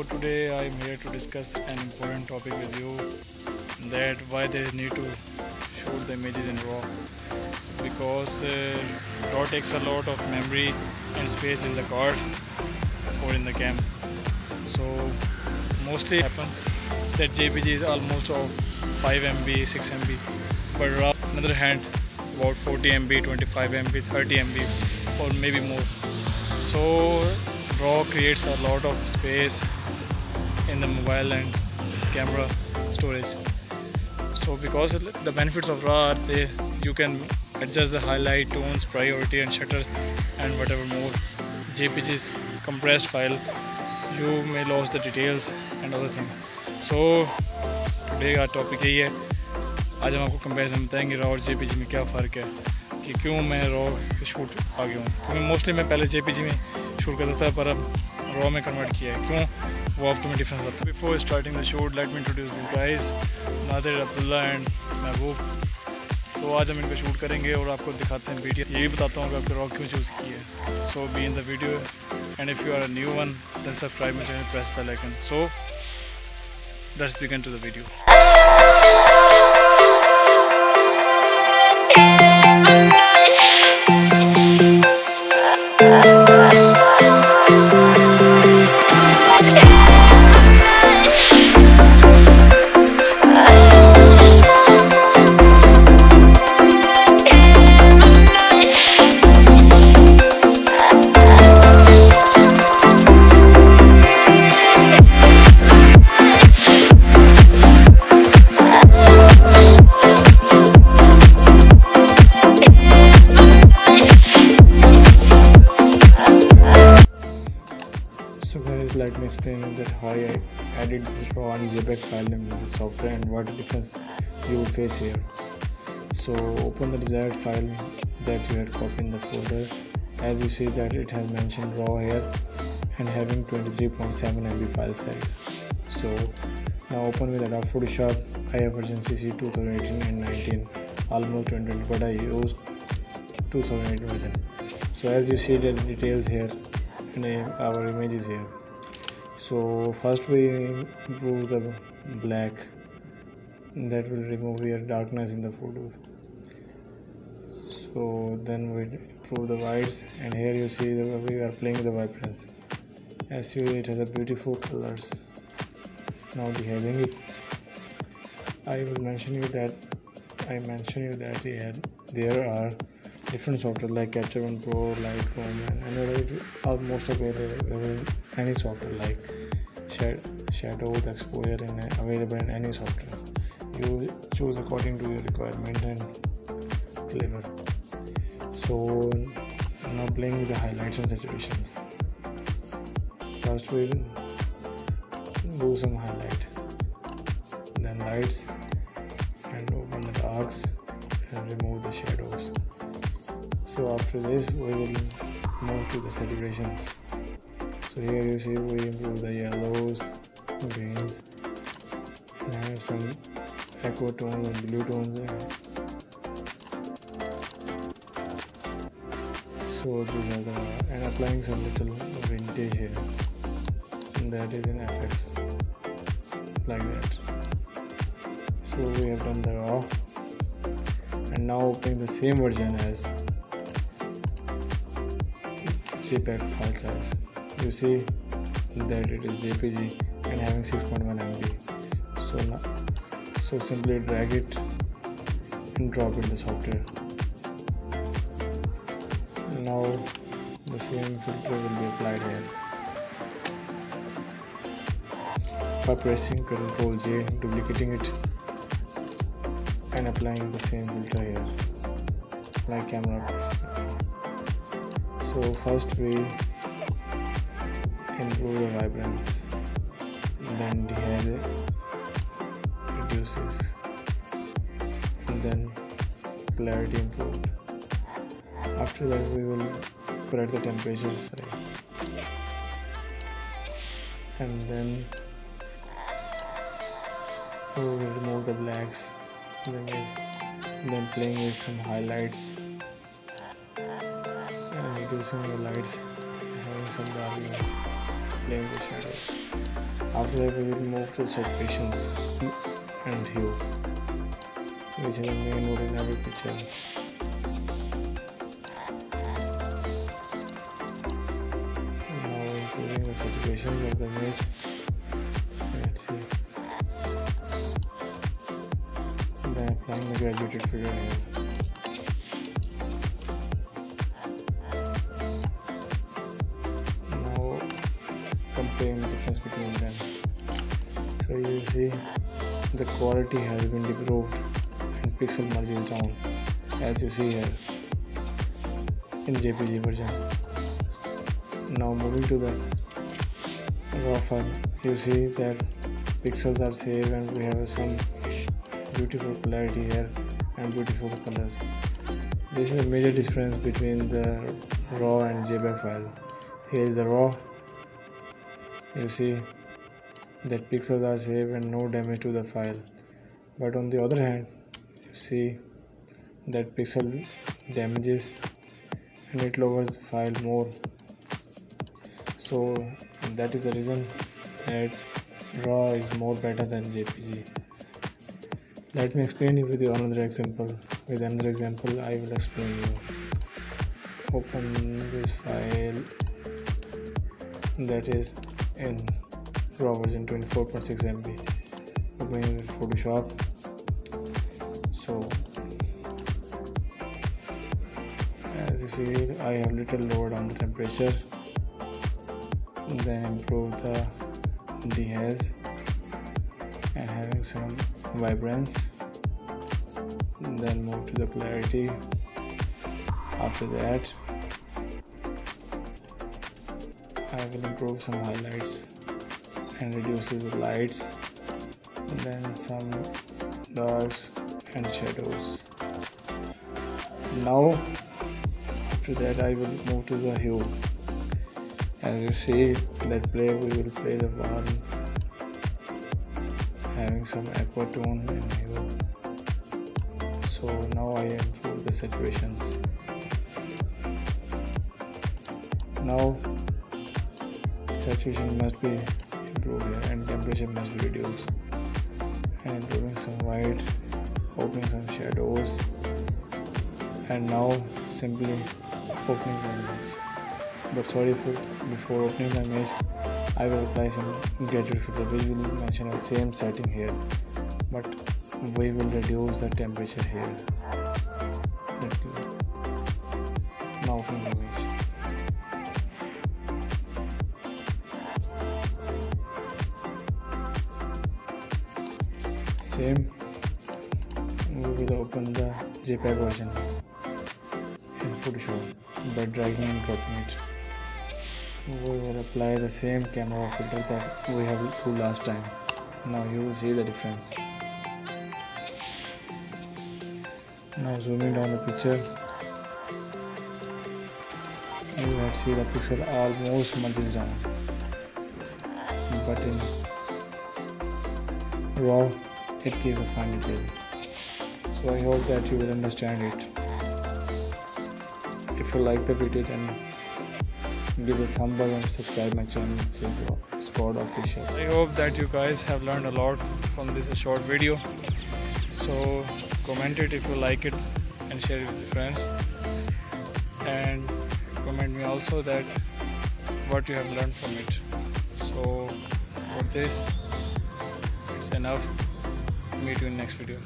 So today I am here to discuss an important topic with you, that why there is need to shoot the images in RAW, because RAW takes a lot of memory and space in the card or in the cam. So mostly happens that JPG is almost of 5 MB, 6 MB, but RAW on the other hand about 40 MB, 25 MB, 30 MB or maybe more. So RAW creates a lot of space in the mobile and camera storage. So because the benefits of RAW are you can adjust the highlight, tones, priority and shutter and whatever more. JPG's compressed file, you may lose the details and other things. So today का topic यही है, आज हम आपको comparison बताएंगे raw और JPG में क्या फ़र्क है, कि क्यों मैं रॉ के शूट आ गया हूँ। क्योंकि मोस्टली मैं पहले JPG में शूट करता था पर अब रॉ में कन्वर्ट किया है। क्यों, वो अब तुम्हें डिफरेंस आता है। Before starting the shoot let me introduce this guys, Nadir, Abdullah and महबूब। सो आज हम इनका शूट करेंगे और आपको दिखाते हैं वीडियो, ये भी बताता हूँ कि आपको रॉ क्यों चूज़ की है। So be in the video and if you are a new one then subscribe my channel, press bell icon. So let's begin to the video. So guys, let me explain you that how I added this raw and Jpeg file in the software and what difference you will face here. So open the desired file that you had copied in the folder. As you see that it has mentioned raw here and having 23.7 MB file size. So now open with Adobe Photoshop. I have version CC 2018 and 19, almost 2020, but I used 2018 version. So as you see the details here and our images here. So first we improve the black, that will remove your darkness in the photo. So then we improve the whites, and here you see that we are playing the vibrance. As you see, it has a beautiful colors. Now behaving it, I will mention you that there are different software like Capture One Pro, Lightroom, and another almost available in any software like shadow, the exposure, and available in any software. You choose according to your requirement and flavor. So now playing with the highlights and saturations. First we'll do some highlight, then lights, and open the darks and remove the shadows. So after this we will move to the saturations. So here you see we improve the yellows, greens, and have some aqua tones and blue tones. So these are and applying some little vintage here, and that is in FX, like that. So we have done the raw, and now opening the same version as Jpeg file size. You see that it is JPG and having 6.1 MB. So simply drag it and drop in the software. Now the same filter will be applied here. By pressing Ctrl J, duplicating it and applying the same filter here, like camera. So first we improve the vibrance, then dehaze it, reduces, and then clarity improved. After that we will correct the temperature and then we will remove the blacks, then playing with some highlights and reducing the lights, having some darkness. playing with shadows. After that we will move to saturations and hue, which is the main mode in every picture. Now including the saturations of the image. Let's see. Then applying the graduated figure here. Comparing the difference between them. So you see the quality has been improved and pixel merge is down, as you see here in JPG version. Now moving to the raw file, you see that pixels are saved and we have some beautiful clarity here and beautiful colors. This is a major difference between the raw and Jpeg file. Here is the raw. You see that pixels are saved and no damage to the file, but on the other hand you see that pixel damages and it lowers the file more. So that is the reason that raw is more better than JPG. Let me explain you with another example. With another example I will explain you. Open this file that is in raw version 24.6 MB. Opening with Photoshop. So as you see, I have little lowered on the temperature, then improve the dehaze and having some vibrance, then move to the clarity. After that I will improve some highlights and reduces the lights, and then some darks and shadows. Now after that I will move to the hue. As you see that we will play the warmth, having some aqua tone in hue. So now I improve the saturations. Now saturation must be improved here and temperature must be reduced, and improving some white, opening some shadows, and now simply opening the image. But sorry, before opening the image I will apply some graduated filter which will mention the same setting here, but we will reduce the temperature here. Now opening the image. Same, we will open the Jpeg version in Photoshop by dragging and dropping it. We will apply the same camera filter that we have do last time. Now you will see the difference. Now zooming down the picture, you will see the pixel almost merges down, but in raw it gives a fine detail. So I hope that you will understand it. If you like the video, then give a thumb up and subscribe my channel, Sheikh Squad Official. I hope that you guys have learned a lot from this short video. So comment it if you like it and share it with your friends, and comment me also that what you have learned from it. So for this it's enough. Meet you in next video.